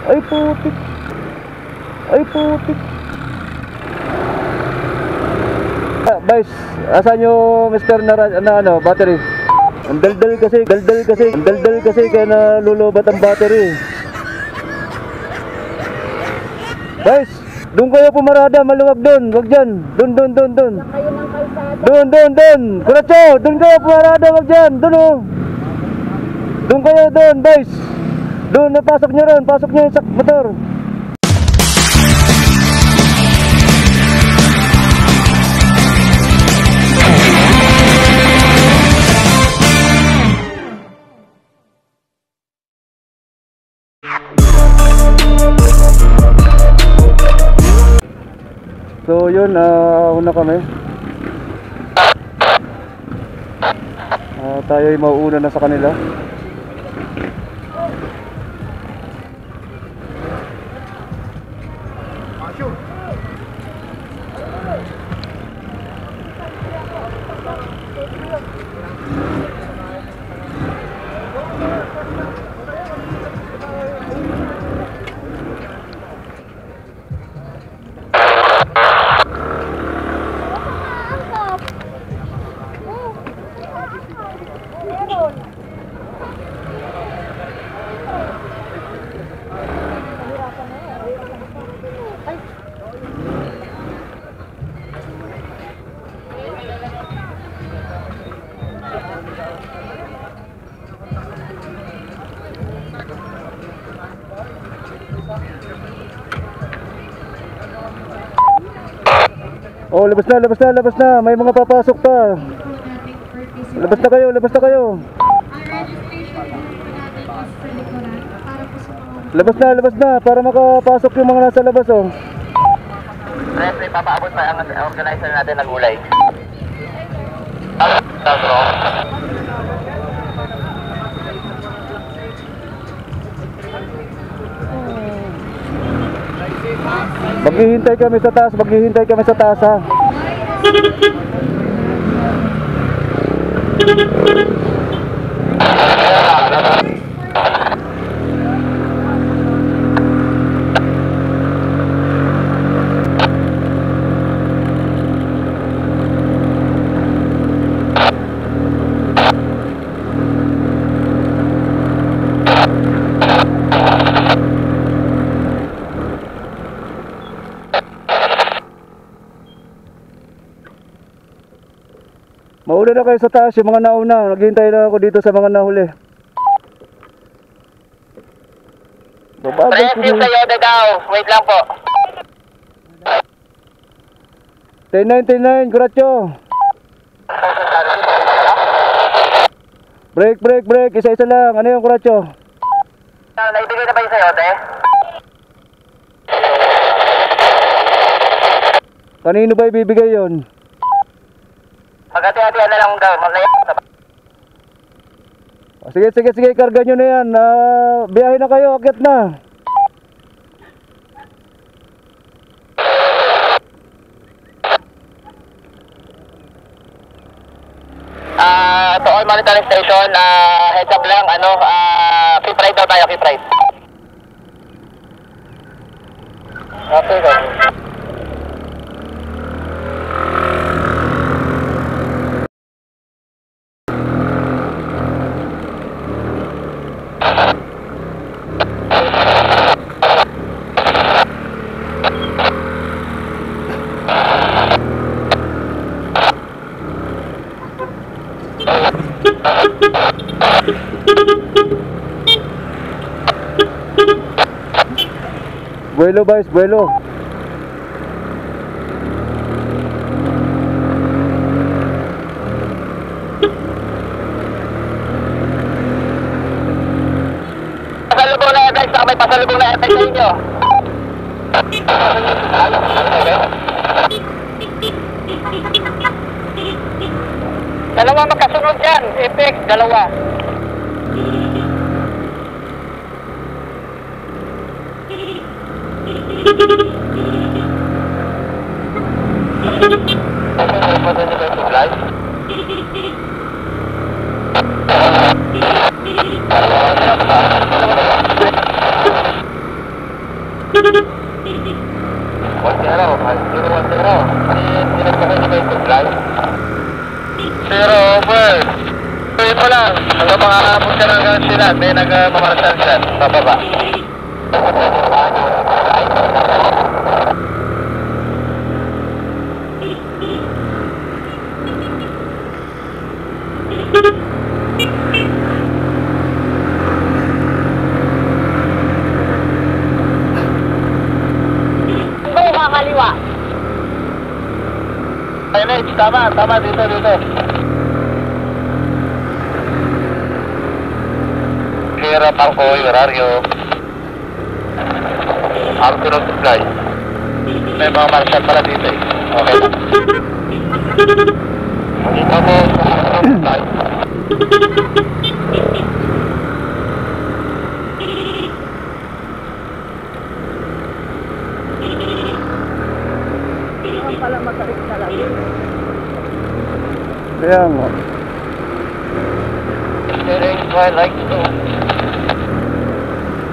Ay putik. Ay putik. Guys, asan yung Mr. na battery? Ang daldal kasi, kaya nalulubat ang battery. Guys, doon kayo pumarada, maluwag doon, wag dyan. Doon. Kuratso, doon kayo pumarada, wag dyan, doon oh. Doon kayo doon, guys. Doon, napasok nyo ron, pasok nyo yung motor. So yun, una kami. Tayo'y mauuna na sa kanila. Oh, labas na. May mga papasok pa. Labas na kayo. Labas na para makapasok yung mga nasa labas oh. Pre, papaabot pa ang organizer natin ng gulay. Maghihintay kami sa taas ha. Mauna na kayo sa taas, yung mga nauna. Naghihintay na ako dito sa mga nahuli. Press yung kayo daw. Wait lang po. 1099, Kuratso. Break. Isa-isa lang. Ano yung Kuratso? Naibigay na ba yung sayote? Kanino ba ibibigay yun? Magati-hatihan na lang daw. Sige, karga nyo na yan. Biyahe na kayo, akit na. To all monitoring station, heads up lang, keep right daw tayo, keep right. Okay, go. Vuelo, guys, vuelo. Pasalubong na FX, saka may pasalubong na FX sa inyo. Dalawa magkasunod yan, FX, dalawa. Hanggang makakapos ka ng sila, may nagmamarasan sila. Pababa. Kaliwa. Ayun, tama, dito. Sierra Pangko, where are you? Arco ng supply. May mga marshal pala dito eh. Okay. Dito mo sa Arco ng supply. Pala matarik talaga. Kaya nga. Steering, like to.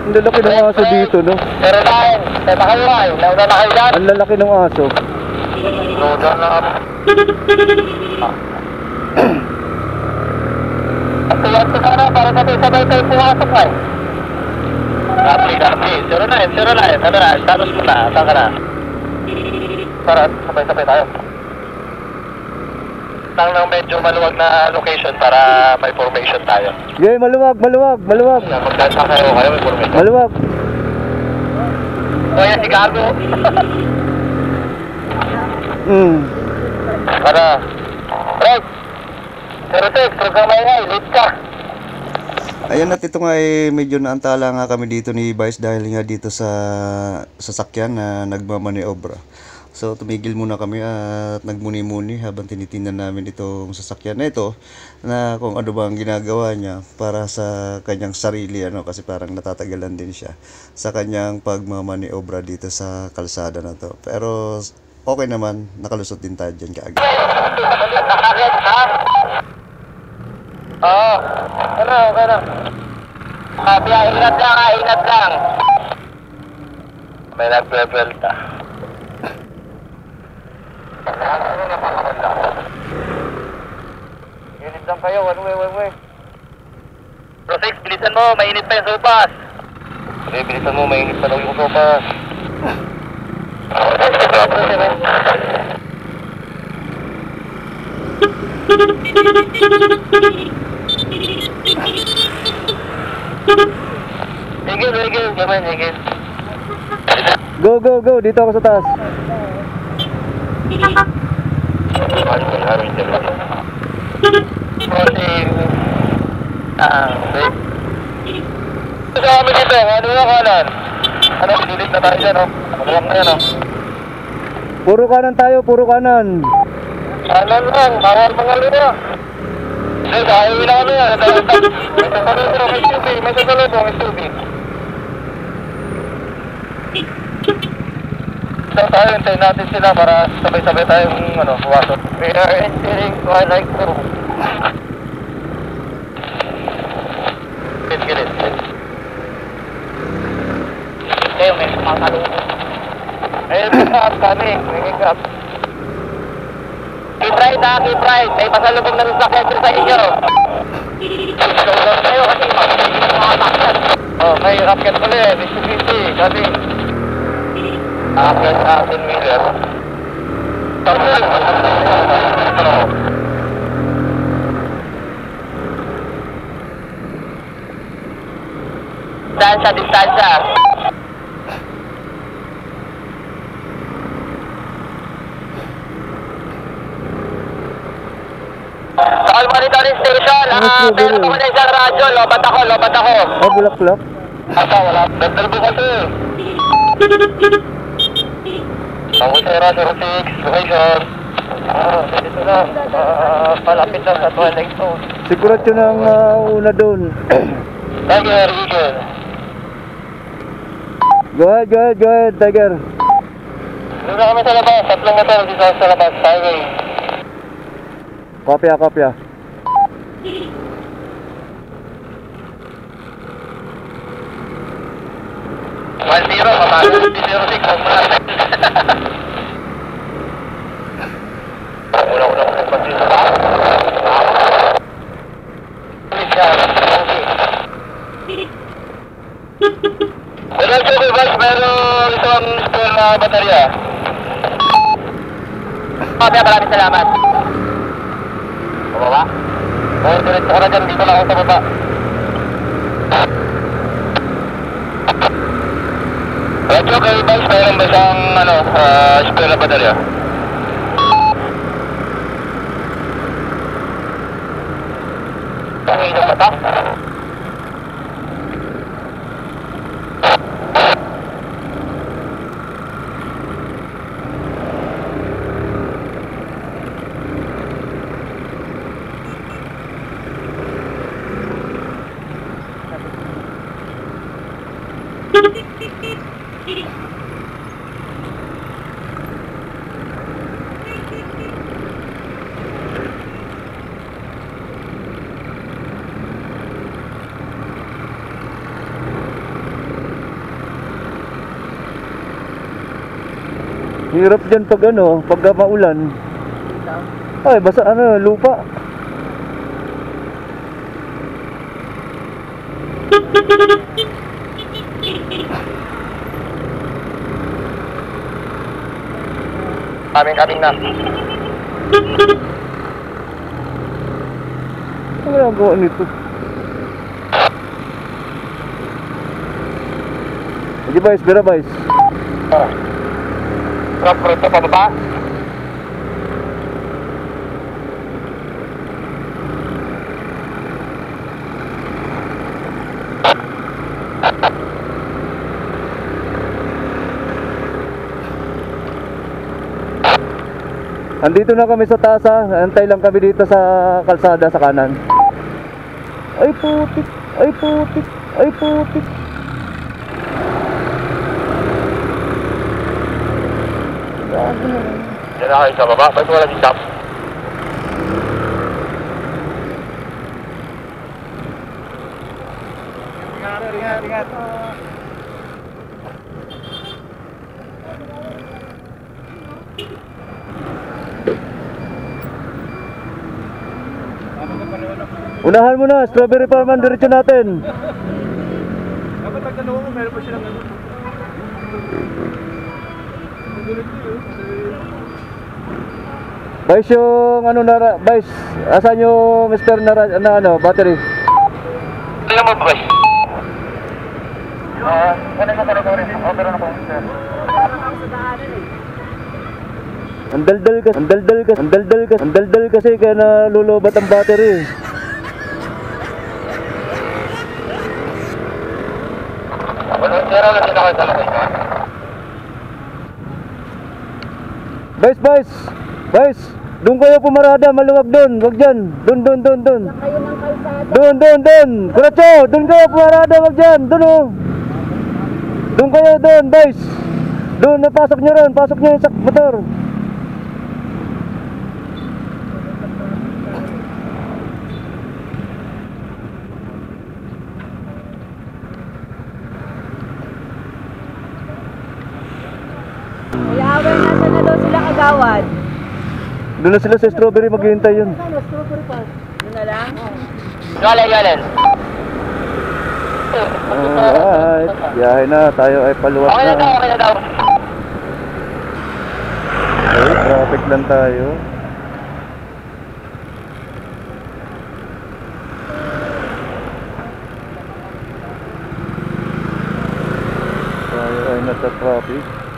Ang lalaki ng aso dito, no? Pero dahil, bakal mo ay, nauna na kayo dyan. Ang lalaki ng aso. Nauna na ako. At ka na, para sabay tayo pumasok ay. Copy. 09. Ano na, status mo na, saan ka na? Para sabay tayo. Nang medyo maluwag na location para may formation tayo. Yay, maluwag. Magdasa kayo may formation. Maluwag. O yan, si Gago. Para. Right. Pero tek, huwag kang maingay, late ka. Ayan, at ito nga medyo naantala nga kami dito ni Vice dahil nga dito sa sasakyan na nagmamaniobra. So tumigil muna kami at nagmuni-muni habang tinitingnan namin itong sasakyan na ito na kung ano ba ang ginagawa niya para sa kanyang sarili, kasi parang natatagalan din siya sa kanyang pagmamaniobra dito sa kalsada na to. Pero okay naman, nakalusot din tayo dyan kaagad. Nakakit ha? Oo. Okay na. Ingat lang. May nagbe-belta. Init lang kayo, one way. Prosix, bilisan mo, mainit pa yung sopas. Bilisan mo, mainit pa daw yung sopas. Higil. Go. Dito ako sa taas. Sa kami dito, ano na kanan? Dilit na tayo dyan, Magalak na yan, Puro kanan tayo. Kanan lang, bawal mga luna. Ayaw na kami yan. May sasalubong, SUV. So tayo, hintayin natin sila para sabay-sabay tayong pumasok. We are entering Twilight Room. Get. Okay, may sumakalungan. Ayun, may grab. Keep right. May pasalubong na rin sa kentro sa inyo. Slow down kayo kasi mga bakit. May rocket ulit, Mitsubishi, kasi akin sa atin Miller. Distansya. Sa monitoring station, meron ako na isang radyo, lobat ako. Bulaklak. Wala, nagdalbo kasi. Pangusera 06, location. Dito na, palapit na sa Twilight Zone. Sigurat yun ang una doon. Tiger, Eagle. Go ahead, Tiger. Doon na kami sa labas, tatlong motor dito sa labas, highway. Kopya. 1-0, mamalo 06, ang malapit. Wala ko lang sa pag-dito ba? Roger, Vice, merong isang spare na baterya. Maraming salamat. Bumaba? Oo, diretso ko na dyan. Dito lang ako sa baba. Roger, Vice, meron ba isang spare na baterya? Ang inyong mata? Hirap dyan pag pag maulan. Ay, basa lupa. Kaming na. Ano ang gawa nito? Hindi Vice, Bira Vice. Drop rito pababa. Andito na kami sa taas ha. Antay lang kami dito sa kalsada sa kanan. Ay putik, ay putik, ay putik. Diyan na kayo sa baba. Ba't wala stop? Ingat. Unahan mo na, strawberry farman, diretso natin. Dapat ang tanong ko, meron pa silang ano. Vice yung Vice, asan yung Mr. battery? Tingnan mo, boys. Sorry. Meron ako, sir. Ang daldal kasi kaya nalulubat ang battery. Wala, sir, nandito kayo sa location. Vice, doon kayo pumarada, maluwag doon, wag dyan. Doon. Kayo ng kalsada. Doon. Kuratso, doon kayo pumarada, wag dyan. Doon kayo doon, Vice. Doon, napasok nyo ron, pasok nyo yung motor. Kuya Awer, nasa na daw sila kagawad? Doon na sila sa strawberry, maghihintay yun. Doon na lang? Yalen. Alright, biyahe na, tayo ay paluwas Okay na daw, na. okay na daw. Okay, traffic lang tayo. Tayo ay nasa traffic.